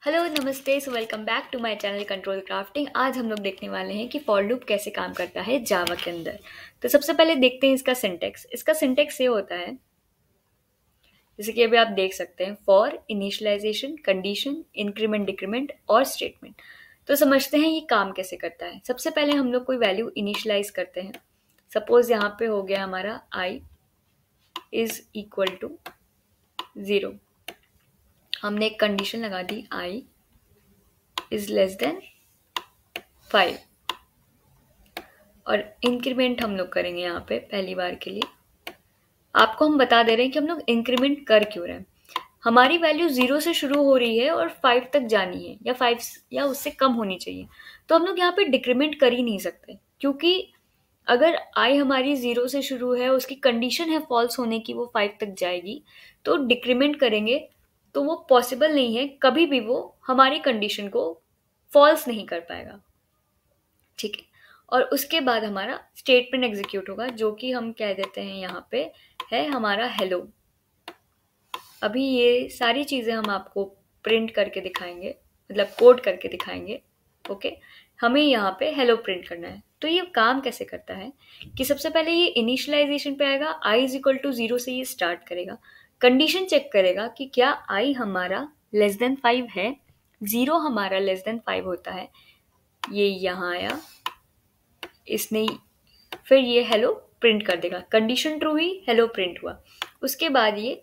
Hello नमस्ते so welcome back to my channel control crafting. आज हम लोग देखने वाले हैं कि फॉर लूप कैसे काम करता है जावा के अंदर। तो सबसे पहले देखते हैं इसका सिंटेक्स। इसका सिंटेक्स ये होता है, जैसे कि अभी आप देख सकते हैं, for initialization, condition, increment, decrement और स्टेटमेंट। तो समझते हैं ये काम कैसे करता है। सबसे पहले हम लोग कोई वैल्यू इनिशियलाइज करते हैं। सपोज यहाँ पे हो गया हमारा आई इज इक्वल टू 0। हमने एक कंडीशन लगा दी, आई इज लेस देन 5 और इंक्रीमेंट हम लोग करेंगे यहाँ पे पहली बार के लिए। आपको हम बता दे रहे हैं कि हम लोग इंक्रीमेंट कर क्यों रहे हैं। हमारी वैल्यू 0 से शुरू हो रही है और 5 तक जानी है, या 5 या उससे कम होनी चाहिए। तो हम लोग यहाँ पे डिक्रीमेंट कर ही नहीं सकते, क्योंकि अगर आई हमारी 0 से शुरू है, उसकी कंडीशन है फॉल्स होने की, वो 5 तक जाएगी, तो डिक्रीमेंट करेंगे तो वो पॉसिबल नहीं है। कभी भी वो हमारी कंडीशन को फॉल्स नहीं कर पाएगा। ठीक है। और उसके बाद हमारा स्टेटमेंट एग्जीक्यूट होगा, जो कि हम कह देते हैं यहाँ पे है हमारा हेलो। अभी ये सारी चीज़ें हम आपको प्रिंट करके दिखाएंगे, मतलब कोड करके दिखाएंगे। ओके, हमें यहाँ पे हेलो प्रिंट करना है। तो ये काम कैसे करता है कि सबसे पहले ये इनिशियलाइजेशन पे आएगा, आई इज इक्वल टू 0 से ये स्टार्ट करेगा। कंडीशन चेक करेगा कि क्या आई हमारा लेस देन 5 है। 0 हमारा लेस देन 5 होता है, ये यहाँ आया, इसने फिर ये हेलो प्रिंट कर देगा। कंडीशन ट्रू हुई, हेलो प्रिंट हुआ। उसके बाद ये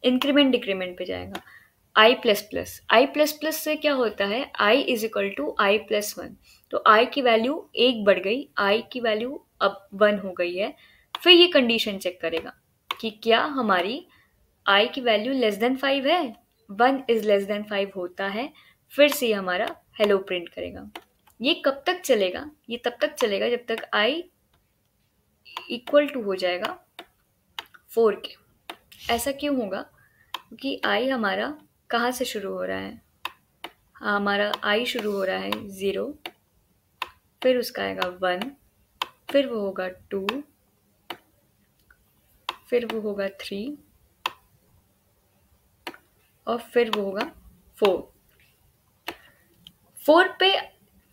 इंक्रीमेंट डिक्रीमेंट पे जाएगा। आई प्लस प्लस से क्या होता है, I is equal to I plus 1। तो आई की वैल्यू 1 बढ़ गई, आई की वैल्यू अब 1 हो गई है। फिर ये कंडीशन चेक करेगा कि क्या हमारी आई की वैल्यू लेस देन 5 है। 1 इज लेस देन 5 होता है। फिर से ये हमारा हेलो प्रिंट करेगा। ये कब तक चलेगा, ये तब तक चलेगा जब तक आई इक्वल टू हो जाएगा 4 के। ऐसा क्यों होगा, क्योंकि आई हमारा कहाँ से शुरू हो रहा है। हाँ, हमारा आई शुरू हो रहा है 0, फिर उसका आएगा 1, फिर वो होगा 2, फिर वो होगा 3 और फिर वो होगा 4।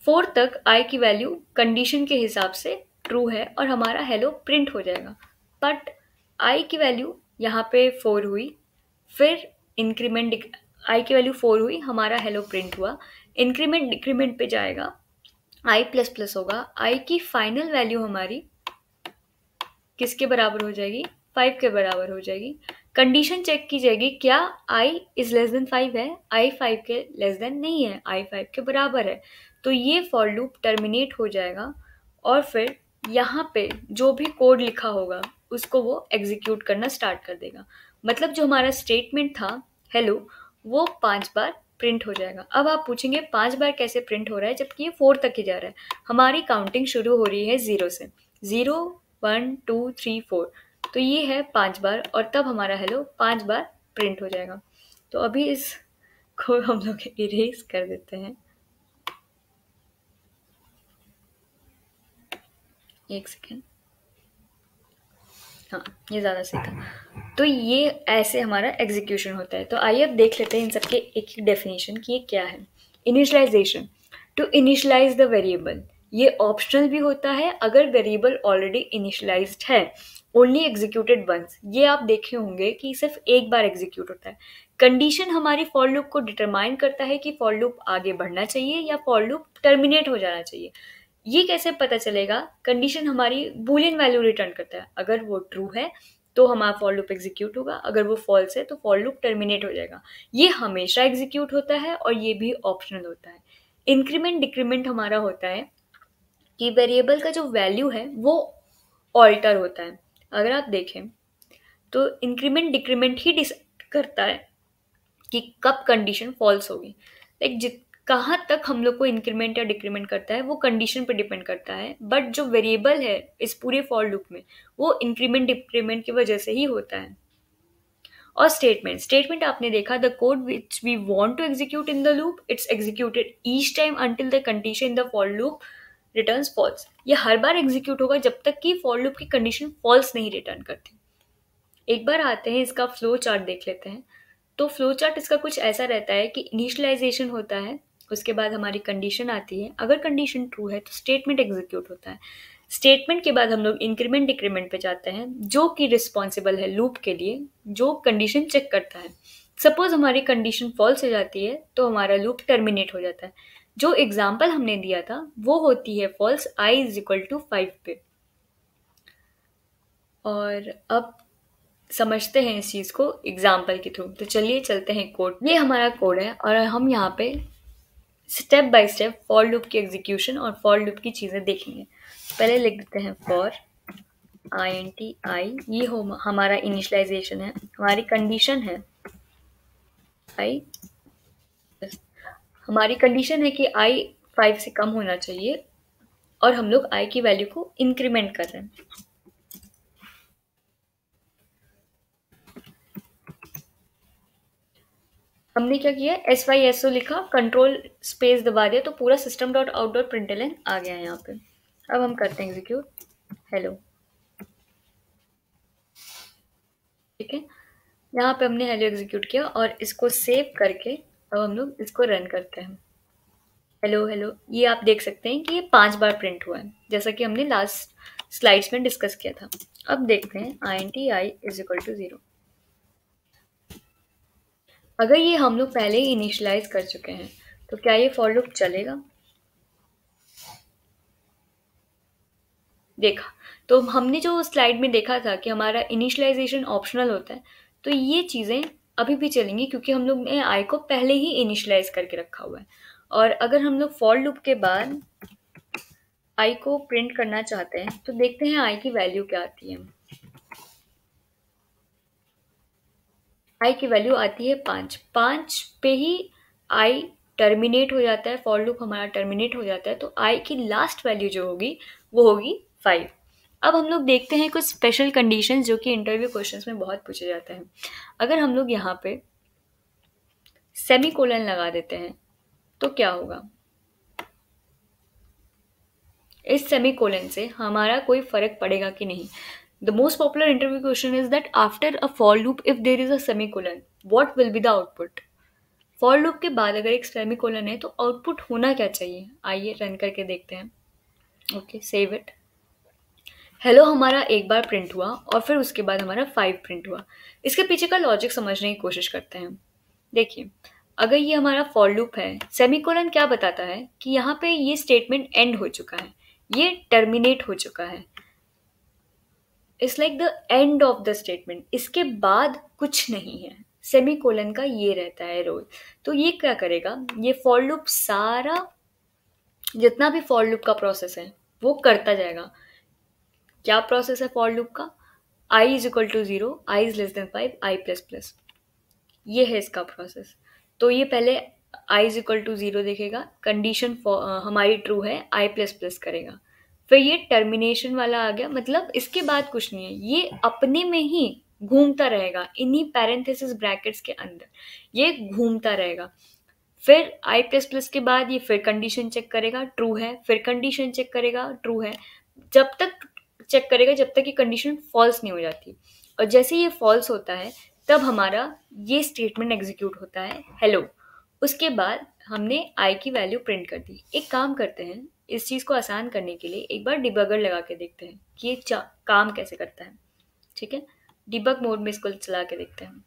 4 तक आई की वैल्यू कंडीशन के हिसाब से ट्रू है और हमारा हेलो प्रिंट हो जाएगा। बट आई की वैल्यू यहाँ पे 4 हुई, फिर इंक्रीमेंट, आई की वैल्यू 4 हुई, हमारा हेलो प्रिंट हुआ। इंक्रीमेंट डिक्रीमेंट पे जाएगा, आई प्लस प्लस होगा। आई की फाइनल वैल्यू हमारी किसके बराबर हो जाएगी, 5 के बराबर हो जाएगी। कंडीशन चेक की जाएगी, क्या आई इज लेस देन 5 है। आई 5 के लेस देन नहीं है, आई 5 के बराबर है। तो ये फॉर लूप टर्मिनेट हो जाएगा और फिर यहाँ पे जो भी कोड लिखा होगा उसको वो एग्जीक्यूट करना स्टार्ट कर देगा। मतलब जो हमारा स्टेटमेंट था हेलो, वो 5 बार प्रिंट हो जाएगा। अब आप पूछेंगे 5 बार कैसे प्रिंट हो रहा है जबकि ये 4 तक ही जा रहा है। हमारी काउंटिंग शुरू हो रही है 0 से, 0 1 2 3 4। तो ये है 5 बार और तब हमारा हेलो 5 बार प्रिंट हो जाएगा। तो अभी इसको हम लोग इरेज कर देते हैं। एक सेकेंड, हाँ ये ज़्यादा सही था। तो ये ऐसे हमारा एग्जीक्यूशन होता है। तो आइए अब देख लेते हैं इन सबके एक एक डेफिनेशन कि ये क्या है। Initialization, to initialize the variable. ये ऑप्शनल भी होता है अगर वेरिएबल ऑलरेडी इनिशियलाइज्ड है। ओनली एग्जीक्यूटेड वंस, ये आप देखे होंगे कि सिर्फ एक बार एग्जीक्यूट होता है। कंडीशन हमारी फॉर लूप को डिटरमाइन करता है कि फॉर लूप आगे बढ़ना चाहिए या फॉर लूप टर्मिनेट हो जाना चाहिए। ये कैसे पता चलेगा, कंडीशन हमारी बूलियन वैल्यू रिटर्न करता है। अगर वो ट्रू है तो हमारा फॉर लूप एग्जीक्यूट होगा, अगर वो फॉल्स है तो फॉर लूप टर्मिनेट हो जाएगा। ये हमेशा एग्जीक्यूट होता है और ये भी ऑप्शनल होता है। इंक्रीमेंट डिक्रीमेंट हमारा होता है कि वेरिएबल का जो वैल्यू है वो ऑल्टर होता है। अगर आप देखें तो इंक्रीमेंट डिक्रीमेंट ही डिसाइड करता है कि कब कंडीशन फॉल्स होगी। लाइक कहाँ तक हम लोग को इंक्रीमेंट या डिक्रीमेंट करता है वो कंडीशन पे डिपेंड करता है। बट जो वेरिएबल है इस पूरे फॉर लूप में वो इंक्रीमेंट डिक्रीमेंट की वजह से ही होता है। और स्टेटमेंट आपने देखा, the code which we want to execute in the loop, it's executed each time until the condition in the for loop returns false. ये हर बार एग्जीक्यूट होगा जब तक कि फॉर लूप की कंडीशन फॉल्स नहीं रिटर्न करती। एक बार आते हैं इसका फ्लो चार्ट देख लेते हैं। तो फ्लो चार्ट इसका कुछ ऐसा रहता है कि इनिशियलाइजेशन होता है, उसके बाद हमारी कंडीशन आती है, अगर कंडीशन ट्रू है तो स्टेटमेंट एग्जीक्यूट होता है, स्टेटमेंट के बाद हम लोग इंक्रीमेंट डिक्रीमेंट पे जाते हैं, जो कि रिस्पॉन्सिबल है लूप के लिए, जो कंडीशन चेक करता है। सपोज हमारी कंडीशन फॉल्स हो जाती है तो हमारा लूप टर्मिनेट हो जाता है। जो एग्जाम्पल हमने दिया था वो होती है false i is equal to 5 पे। और अब समझते हैं इस चीज़ को एग्जाम्पल के थ्रू। तो चलिए चलते हैं कोड। ये हमारा कोड है और हम यहाँ पे step by step for loop की एग्जीक्यूशन और फॉर लूप की चीज़ें देखेंगे। पहले लिख देते हैं फॉर आई, ये हमारा इनिशियलाइजेशन है, हमारी कंडीशन है आई, हमारी कंडीशन है कि आई 5 से कम होना चाहिए और हम लोग आई की वैल्यू को इंक्रीमेंट कर रहे हैं। हमने क्या किया, SYSO लिखा, कंट्रोल स्पेस दबा दिया, तो पूरा system dot out dot println आ गया है यहाँ पे। अब हम करते हैं एग्जीक्यूट हेलो, ठीक है। यहाँ पे हमने हेलो एग्जीक्यूट किया और इसको सेव करके अब हम लोग इसको रन करते हैं। हेलो हेलो, ये आप देख सकते हैं कि ये 5 बार प्रिंट हुआ है, जैसा कि हमने लास्ट स्लाइड्स में डिस्कस किया था। अब देखते हैं INT I is equal to 0। अगर ये हम लोग पहले ही इनिशियलाइज कर चुके हैं तो क्या ये फॉर लूप चलेगा? देखा, तो हमने जो स्लाइड में देखा था कि हमारा इनिशियलाइजेशन ऑप्शनल होता है, तो ये चीज़ें अभी भी चलेंगी क्योंकि हम लोग ने आई को पहले ही इनिशियलाइज करके रखा हुआ है। और अगर हम लोग फॉर लूप के बाद आई को प्रिंट करना चाहते हैं तो देखते हैं आई की वैल्यू क्या आती है। आई की वैल्यू आती है 5। 5 पे ही आई टर्मिनेट हो जाता है, फॉर लूप हमारा टर्मिनेट हो जाता है, तो आई की लास्ट वैल्यू जो होगी वो होगी 5। अब हम लोग देखते हैं कुछ स्पेशल कंडीशंस जो कि इंटरव्यू क्वेश्चंस में बहुत पूछे जाते हैं। अगर हम लोग यहाँ पे सेमी कोलन लगा देते हैं तो क्या होगा? इस सेमी कोलन से हमारा कोई फर्क पड़ेगा कि नहीं? The most popular interview question is that after a for loop if there is a semi colon what will be the output? For loop के बाद अगर एक सेमी कोलन है तो आउटपुट होना क्या चाहिए? आइए रन करके देखते हैं। Okay, save it. हेलो हमारा एक बार प्रिंट हुआ और फिर उसके बाद हमारा 5 प्रिंट हुआ। इसके पीछे का लॉजिक समझने की कोशिश करते हैं। देखिए, अगर ये हमारा फॉर लूप है, सेमीकोलन क्या बताता है कि यहाँ पे ये स्टेटमेंट एंड हो चुका है, ये टर्मिनेट हो चुका है। It's like the end of the statement, इसके बाद कुछ नहीं है। सेमीकोलन का ये रहता है रोल। तो ये क्या करेगा, ये फॉर लूप सारा जितना भी फॉर लूप का प्रोसेस है वो करता जाएगा। क्या प्रोसेस है फॉर लूप का? i is equal to 0, i is less than 5, i plus plus, ये है इसका प्रोसेस। तो ये पहले i इज इक्वल टू 0 देखेगा, कंडीशन हमारी ट्रू है, i प्लस प्लस करेगा, फिर ये टर्मिनेशन वाला आ गया, मतलब इसके बाद कुछ नहीं है, ये अपने में ही घूमता रहेगा, इन्हीं पैरेंथेसिस ब्रैकेट्स के अंदर ये घूमता रहेगा। फिर i प्लस प्लस के बाद ये फिर कंडीशन चेक करेगा, ट्रू है, फिर कंडीशन चेक करेगा, ट्रू है, जब तक चेक करेगा जब तक ये कंडीशन फॉल्स नहीं हो जाती। और जैसे ये फॉल्स होता है तब हमारा ये स्टेटमेंट एग्जीक्यूट होता है हेलो। उसके बाद हमने आई की वैल्यू प्रिंट कर दी। एक काम करते हैं, इस चीज़ को आसान करने के लिए एक बार डिबगर लगा के देखते हैं कि ये काम कैसे करता है। ठीक है, डिबग मोड में इसको चला के देखते हैं।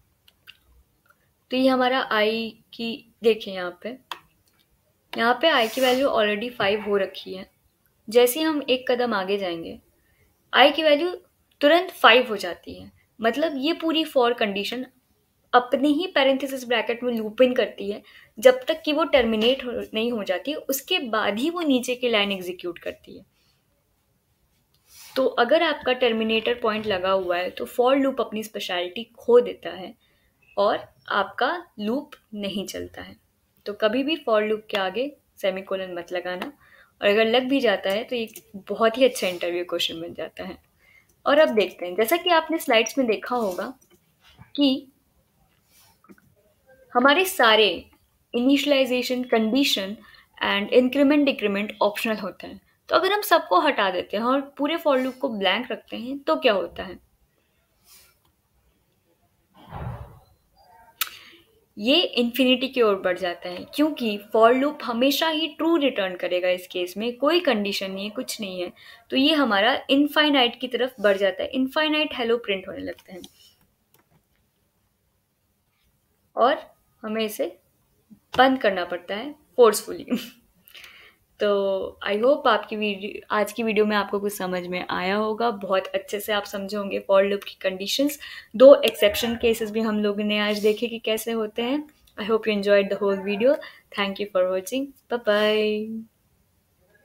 तो ये हमारा आई की, देखिए यहाँ पे आई की वैल्यू ऑलरेडी 5 हो रखी है। जैसे हम एक कदम आगे जाएंगे आई की वैल्यू तुरंत 5 हो जाती है, मतलब ये पूरी फॉर कंडीशन अपने ही पैरेंथेसिस ब्रैकेट में लूप इन करती है जब तक कि वो टर्मिनेट नहीं हो जाती, उसके बाद ही वो नीचे की लाइन एग्जीक्यूट करती है। तो अगर आपका टर्मिनेटर पॉइंट लगा हुआ है तो फॉर लूप अपनी स्पेशलिटी खो देता है और आपका लूप नहीं चलता है। तो कभी भी फॉर लूप के आगे सेमीकोलन मत लगाना, और अगर लग भी जाता है तो ये बहुत ही अच्छा इंटरव्यू क्वेश्चन बन जाता है। और अब देखते हैं, जैसा कि आपने स्लाइड्स में देखा होगा कि हमारे सारे initialization, condition and increment decrement optional होते हैं। तो अगर हम सबको हटा देते हैं और पूरे फॉर लूप को ब्लैंक रखते हैं तो क्या होता है? ये इन्फिनिटी की ओर बढ़ जाता है, क्योंकि फॉर लूप हमेशा ही ट्रू रिटर्न करेगा। इस केस में कोई कंडीशन नहीं है, कुछ नहीं है, तो ये हमारा इनफाइनाइट की तरफ बढ़ जाता है, इनफाइनाइट हेलो प्रिंट होने लगता है और हमें इसे बंद करना पड़ता है फोर्सफुली। तो आई होप आपकी वीडियो, आज की वीडियो में आपको कुछ समझ में आया होगा, बहुत अच्छे से आप समझे होंगे फॉर लूप की कंडीशंस। 2 एक्सेप्शन केसेस भी हम लोगों ने आज देखे कि कैसे होते हैं। I hope you enjoyed the whole video. Thank you for watching. Bye bye.